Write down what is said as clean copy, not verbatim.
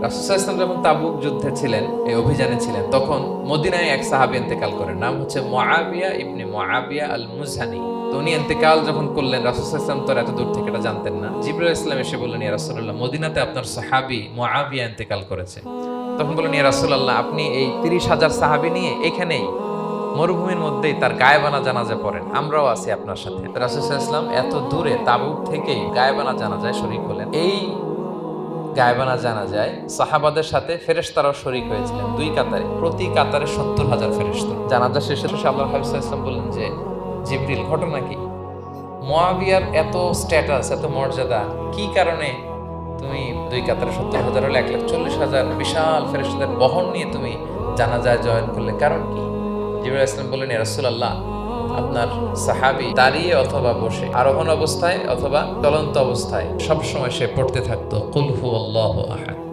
রাসূল সাল্লাল্লাহু আলাইহি ওয়াসাল্লাম যখন তাবুক যুদ্ধে ছিলেন, এই অভিযানে ছিলেন, তখন মদিনায় এক সাহাবী ইন্তেকাল করেন, নাম হচ্ছে মুআবিয়া ইবনে মুআবিয়া আল মুজহানি। তো উনি ইন্তেকাল যখন করলেন, রাসূল সাল্লাল্লাহু আলাইহি ওয়াসাল্লাম তো এত দূর থেকে এটা জানতেন না। জিবরাইল আলাইহিস সালাম এসে বললেন, ইয়া রাসূলুল্লাহ, মদিনাতে আপনার সাহাবী মুআবিয়া ইন্তেকাল করেছে। তখন বললেন, ইয়া রাসূলুল্লাহ, আপনি এই ৩০,০০০ সাহাবী নিয়ে এখানেই মরুভূমির মধ্যেই তার গায়েবানা জানাজা পড়েন, আমরাও আছি আপনার সাথে। রাসূল সাল্লাল্লাহু আলাইহি ওয়াসাল্লাম এত দূরে তাবুক থেকেই গায়েবানা জানাজায় শরীক হলেন। এই গায়েবানা জানাজায় সাহাবাদের সাথে ফেরেশতারাও শরীক হয়েছিলেন, দুই কাতারে, প্রতি কাতারে ৭০,০০০ ফেরেশতা। জানাজা শেষে আল্লাহর হাবিব সাল্লাল্লাহু আলাইহি ওয়াসাল্লাম বললেন যে, জিবরিল, ঘটনা কি? মুআবিয়ার এত স্ট্যাটাস, এত মর্যাদা, কি কারণে তুমি দুই কাতারে ৭০,০০০ হলে ১,৪০,০০০ বিশাল ফেরেশতাদের বহন নিয়ে তুমি জানাজায় জয়েন করলে, কারণ কি? জিবরাইল আলাইহিস সালাম বললেন, ইয়া রাসূলুল্লাহ, আপনার সাহাবী দাঁড়িয়ে অথবা বসে, আরোহণ অবস্থায় অথবা চলন্ত অবস্থায় সবসময় সে পড়তে থাকতো কুল হুয়াল্লাহু আহাদ।